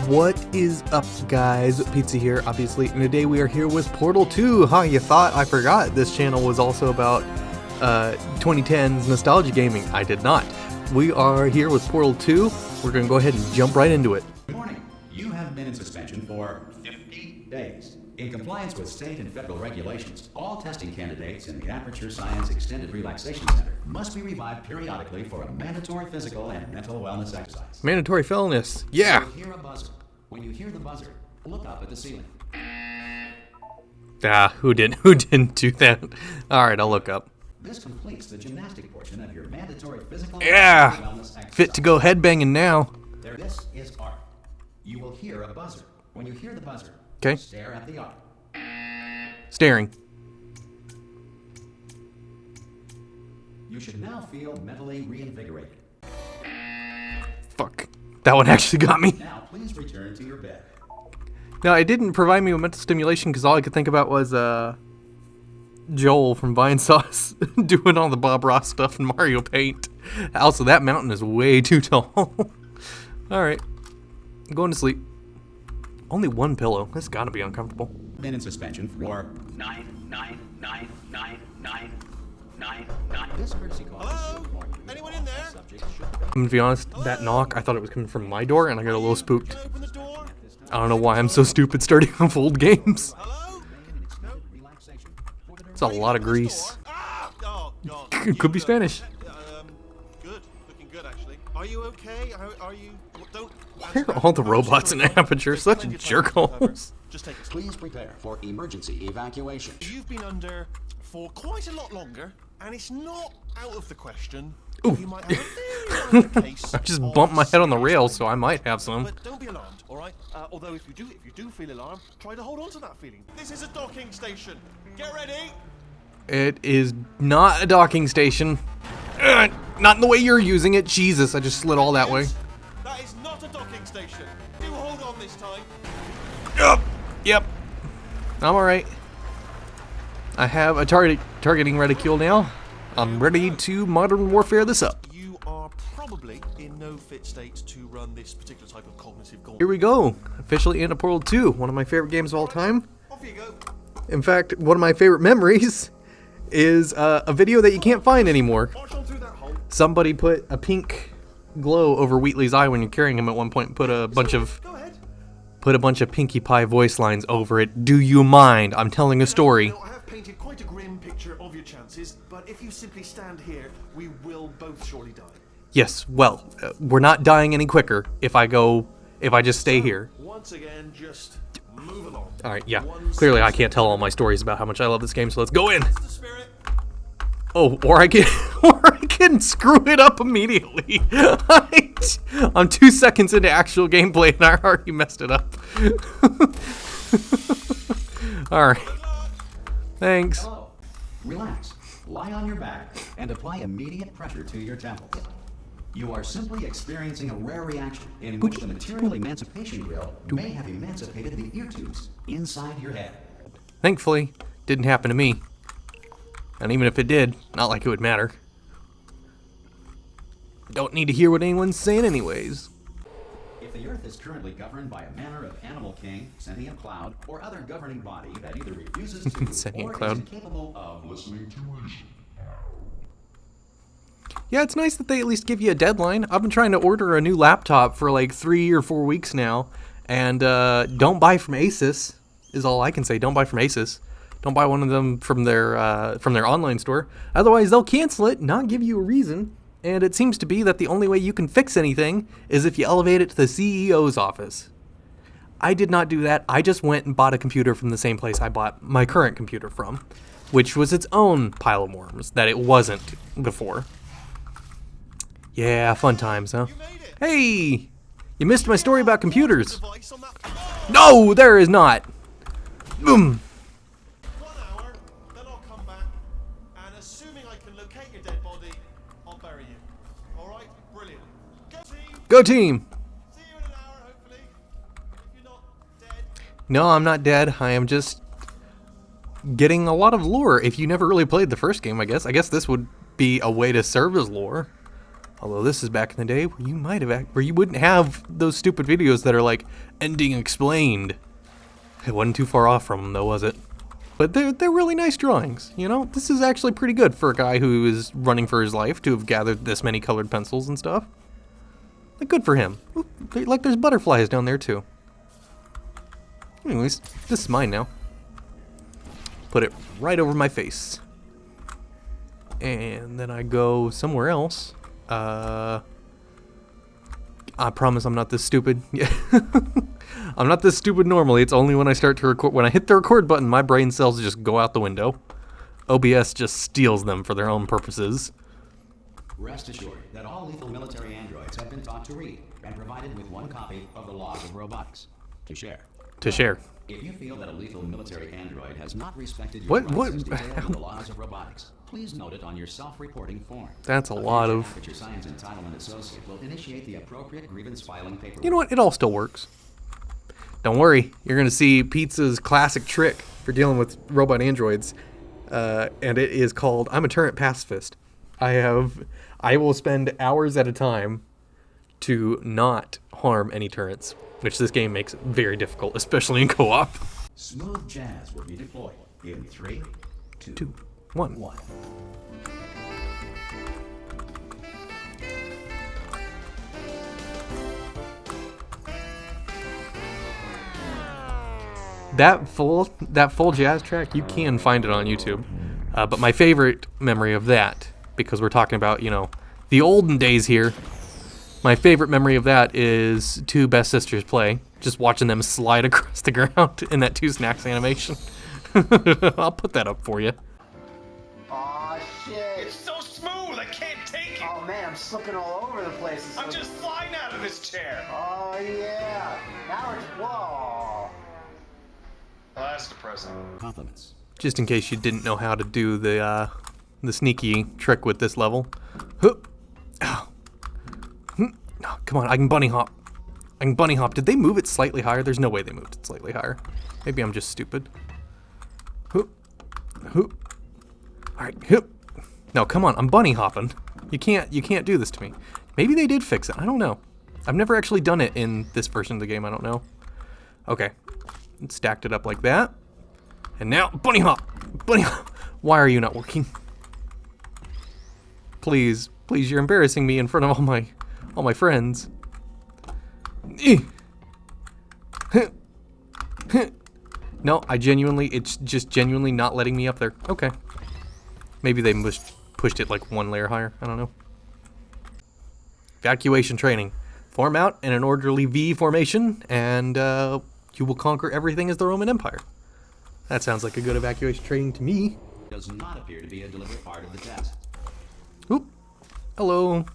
What is up, guys? Pizza here, obviously, and today we are here with Portal 2. Huh, you thought I forgot this channel was also about 2010s nostalgia gaming. I did not. We are here with Portal 2. We're going to go ahead and jump right into it. Good morning. You have been in suspension for 50 days. In compliance with state and federal regulations, all testing candidates in the Aperture Science Extended Relaxation Center must be revived periodically for a mandatory physical and mental wellness exercise. Mandatory wellness. Yeah. You hear a buzzer. When you hear the buzzer, look up at the ceiling. Ah, who didn't do that? All right, I'll look up. This completes the gymnastic portion of your mandatory physical Yeah. and mental wellness exercise. Fit to go headbanging now. This is art. You will hear a buzzer. When you hear the buzzer, Okay. stare at the art. Staring. You should now feel mentally reinvigorated. Fuck. That one actually got me. Now, please return to your bed. No, it didn't provide me with mental stimulation because all I could think about was Joel from Vine Sauce doing all the Bob Ross stuff in Mario Paint. Also, that mountain is way too tall. Alright. I'm going to sleep. Only one pillow. That's gotta be uncomfortable. Been in suspension for 9. This courtesy call. Hello? Anyone in there? I'm gonna be honest, that knock, I thought it was coming from my door and I got a little spooked. Can I open the door? I don't know why I'm so stupid starting off old games. Hello? No? It's a lot of grease. Ah! Oh, God. Could be Spanish. Good. Looking good, actually. Are you okay? Are you... Don't... Why are all the robots in Aperture such jerkholes? Just take a sleep. Please prepare for emergency evacuation. You've been under for quite a lot longer, and it's not out of the question. Ooh. You might have a very minor case I just of bumped my head on the serious rail, so I anxiety. might have some. But don't be alarmed, all right? Although if you do feel alarmed, try to hold on to that feeling. This is a docking station. Get ready. It is not a docking station. Not in the way you're using it. Jesus, I just slid all that way. That is not a docking station. Do hold on this time. Yep. I'm alright. I have a targeting reticule now. I'm ready to modern warfare this up. You are probably in no fit state to run this particular type of cognitive Here gauntlet. we go. Officially into Portal 2, one of my favorite games of all time. Off you go. In fact, one of my favorite memories is a video that you can't find anymore. March on through that hole. Somebody put a pink glow over Wheatley's eye when you're carrying him at one point. Put a bunch of Pinkie Pie voice lines over it. Do you mind? I'm telling a story. Now, I have painted quite a grim picture of your chances, but if you simply stand here, we will both surely die. Yes, well, we're not dying any quicker if I just stay here. Once again, just move along. Alright, yeah. Clearly I can't tell all my stories about how much I love this game, so let's go in. That's the spirit. Oh, or I can screw it up immediately. I'm 2 seconds into actual gameplay and I already messed it up. Alright. Thanks. Hello. Relax. Lie on your back and apply immediate pressure to your temples. You are simply experiencing a rare reaction in which the material emancipation grill may have emancipated the ear tubes inside your head. Thankfully, didn't happen to me. And even if it did, not like it would matter. Don't need to hear what anyone's saying anyways. If the Earth is currently governed by a manner of animal king, sentient cloud, or other governing body that either refuses to Sentient or cloud. is incapable of listening to reason. Yeah, it's nice that they at least give you a deadline. I've been trying to order a new laptop for like 3 or 4 weeks now. And don't buy from Asus is all I can say. Don't buy from Asus. Don't buy one of them from their online store. Otherwise, they'll cancel it, not give you a reason. And it seems to be that the only way you can fix anything is if you elevate it to the CEO's office. I did not do that. I just went and bought a computer from the same place I bought my current computer from, which was its own pile of worms that it wasn't before. Yeah, fun times, huh? You made it. Hey! You missed my story about computers. Device on that. No, there is not. Boom. 1 hour, then I'll come back, and assuming I can locate your dead body, I'll bury you. All right? Brilliant. Go team. Go team. See you in an hour, hopefully. If you're not dead. No, I'm not dead. I am just getting a lot of lore. If you never really played the first game, I guess this would be a way to serve as lore. Although this is back in the day where you might have where you wouldn't have those stupid videos that are like ending explained. It wasn't too far off from them though, was it? But they're really nice drawings, you know? This is actually pretty good for a guy who is running for his life to have gathered this many colored pencils and stuff. Like, good for him. Ooh, like, there's butterflies down there, too. Anyways, this is mine now. Put it right over my face. And then I go somewhere else. I promise I'm not this stupid. I'm not this stupid normally. It's only when I start to record. When I hit the record button, my brain cells just go out the window. OBS just steals them for their own purposes. Rest assured that all lethal military androids have been taught to read and provided with one copy of the Laws of Robotics to share. If you feel that a lethal military android has not respected your rights as detailed in the Laws of Robotics, please note it on your self-reporting form. That's a lot of... Aperture Science Entitlement Associate will initiate the appropriate grievance filing paperwork. You know what? It all still works. Don't worry. You're going to see Pizza's classic trick for dealing with robot androids. And it is called, I'm a turret pacifist. I will spend hours at a time to not harm any turrets, which this game makes very difficult, especially in co-op. Smooth jazz will be deployed in 3, 2, 1. That full jazz track, you can find it on YouTube. But my favorite memory of that, because we're talking about, you know, the olden days here, my favorite memory of that is two Best Sisters play, just watching them slide across the ground in that 2 snacks animation. I'll put that up for you. Aw, shit. It's so smooth, I can't take it. Oh, man, I'm slipping all over the place. I'm just flying out of this chair. Oh, yeah. Now it's... Whoa. Well, that's depressing. compliments. Just in case you didn't know how to do the sneaky trick with this level. Huh. Oh. Oh, come on, I can bunny hop. Did they move it slightly higher? There's no way they moved it slightly higher. Maybe I'm just stupid. All right. No, come on, I'm bunny hopping. You can't do this to me. Maybe they did fix it. I don't know. I've never actually done it in this version of the game. I don't know. Okay. Stacked it up like that. And now, bunny hop. Why are you not working? Please, you're embarrassing me in front of all my friends. No, it's just genuinely not letting me up there. Okay. Maybe they pushed it like 1 layer higher. I don't know. Evacuation training. Form out in an orderly V formation, and you will conquer everything as the Roman Empire. That sounds like a good evacuation training to me. Does not appear to be a deliberate part of the test. Oop. Hello.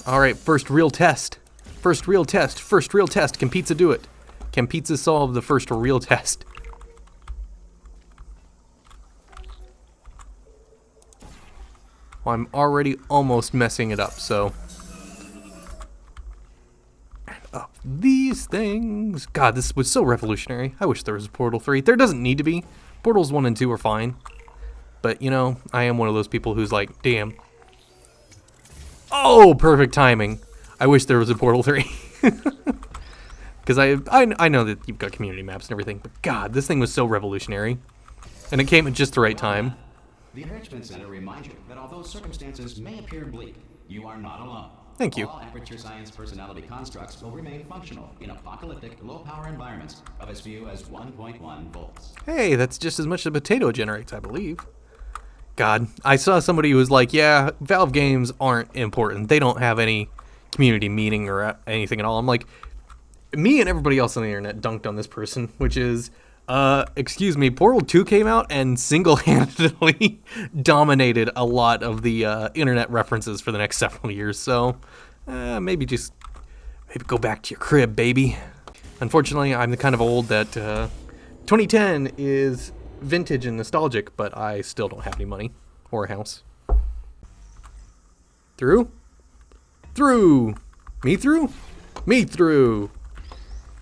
All right, first real test. Can pizza do it? Can pizza solve the first real test? Well, I'm already almost messing it up, so. These things. God, this was so revolutionary. I wish there was a Portal 3. There doesn't need to be. Portals 1 and 2 are fine. But, you know, I am one of those people who's like, damn. Oh, perfect timing. I wish there was a Portal 3. Because I know that you've got community maps and everything, but God, this thing was so revolutionary. And it came at just the right time. The Enrichment Center reminds you that although circumstances may appear bleak, you are not alone. Thank you. All Aperture Science personality constructs will remain functional in apocalyptic, low-power environments of as few as 1.1 volts. Hey, that's just as much as a potato generates, I believe. God, I saw somebody who was like, yeah, Valve games aren't important. They don't have any community meaning or anything at all. I'm like, me and everybody else on the internet dunked on this person, which is, excuse me, Portal 2 came out and single-handedly dominated a lot of the internet references for the next several years. So maybe go back to your crib, baby. Unfortunately, I'm the kind of old that 2010 is vintage and nostalgic, but I still don't have any money or a house. Through? Me through.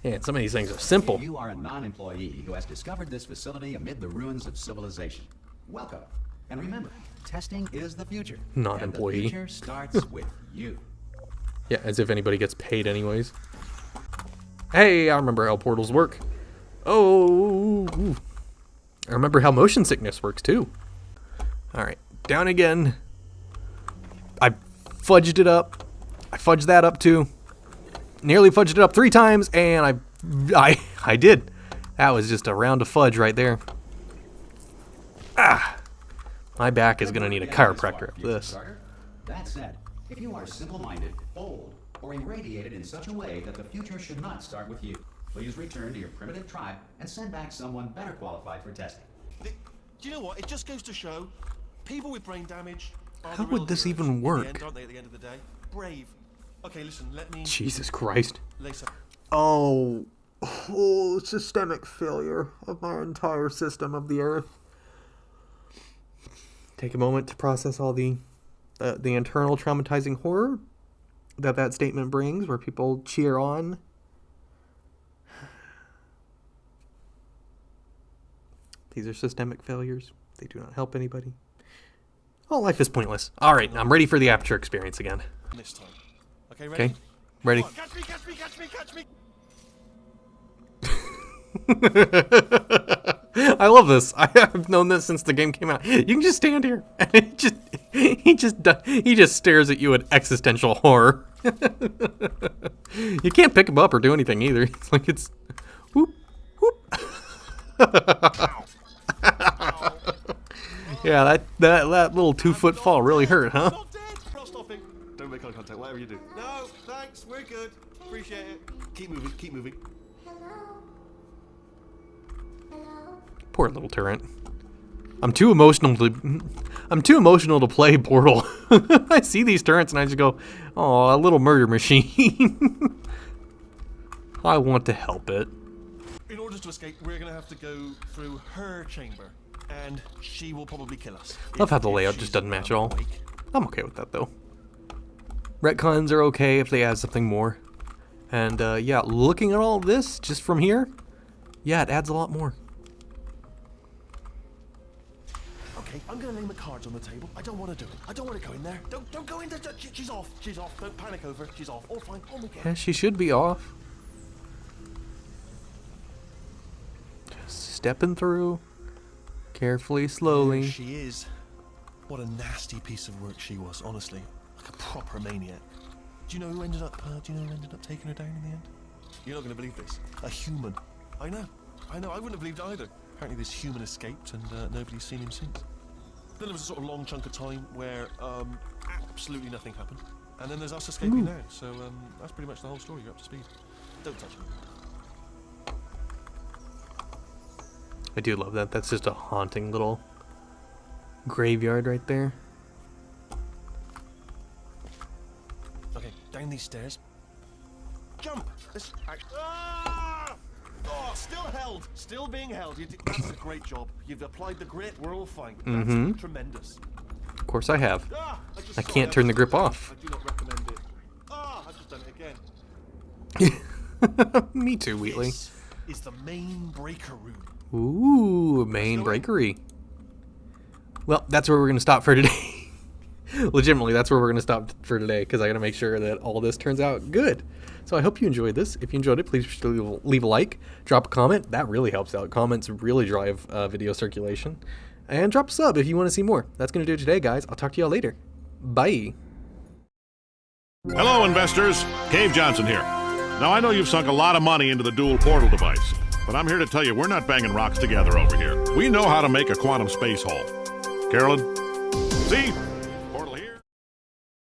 Yeah, some of these things are simple. You are a non-employee who has discovered this facility amid the ruins of civilization. Welcome. And remember, testing is the future. Non-employee. And the future starts with you. Yeah, as if anybody gets paid anyways. Hey, I remember how portals work. Oh, I remember how motion sickness works too. Alright, down again. I fudged it up. I fudged that up too. Nearly fudged it up 3 times, and I did. That was just a round of fudge right there. Ah, my back is gonna need a chiropractor after this. That said, if you are simple-minded, bold, or irradiated in such a way that the future should not start with you, please return to your primitive tribe and send back someone better qualified for testing. Do you know what? It just goes to show, people with brain damage are How the real would this heroes even in the work? end, aren't they, at the end of the day? Brave. Okay, listen, let me Jesus Christ. lace up. Oh, systemic failure of my entire system of the earth. Take a moment to process all the internal traumatizing horror that statement brings, where people cheer on. These are systemic failures. They do not help anybody. All life is pointless. All right, I'm ready for the Aperture experience again. This time. Okay, ready? Okay, ready. Come on, catch me, catch me, catch me, catch me! I love this. I have known this since the game came out. You can just stand here, and he just stares at you with existential horror. You can't pick him up or do anything either. It's like it's whoop whoop. Yeah, that little 2-foot fall really hurt, huh? Not dead! Not stopping. Don't make eye contact, whatever you do. No, thanks, we're good. Appreciate it. Keep moving, keep moving. Poor little turret. I'm too emotional to play Portal. I see these turrets and I just go, "Oh, a little murder machine." I want to help it. In order to escape, we're gonna have to go through her chamber, and she will probably kill us. Love how the If layout she's just doesn't match at all. awake. I'm okay with that though. Retcons are okay if they add something more. And yeah, looking at all this just from here, yeah, it adds a lot more. Okay, I'm gonna lay my cards on the table. I don't want to do it. I don't want to go in there. Don't go in there. She's off. She's off. Don't panic over. She's off. All fine. On we go. Yeah, she should be off. Just stepping through, carefully, slowly. There she is. What a nasty piece of work she was, honestly. Like a proper maniac. Do you know who ended up taking her down in the end? You're not going to believe this. A human. I know. I wouldn't have believed either. Apparently this human escaped and nobody's seen him since. Then there was a sort of long chunk of time where absolutely nothing happened. And then there's us escaping now. So that's pretty much the whole story. You're up to speed. Don't touch him. I do love that. That's just a haunting little graveyard right there. Okay, down these stairs. Jump! Ah! Oh, still held. Still being held. That's a great job. You've applied the grip. We're all fine. That's tremendous. Of course I have. Ah, I can't turn the grip off. I do not recommend it. Ah, I've just done it again. Me too, Wheatley. This is the main breaker room. Ooh, main breakery. Well, that's where we're going to stop for today. Legitimately, that's where we're going to stop for today, because I got to make sure that all this turns out good. So I hope you enjoyed this. If you enjoyed it, please leave a like, drop a comment. That really helps out. Comments really drive video circulation. And drop a sub if you want to see more. That's going to do it today, guys. I'll talk to y'all later. Bye. Hello, investors. Cave Johnson here. Now, I know you've sunk a lot of money into the dual portal device, but I'm here to tell you we're not banging rocks together over here. We know how to make a quantum space hole. Carolyn? See?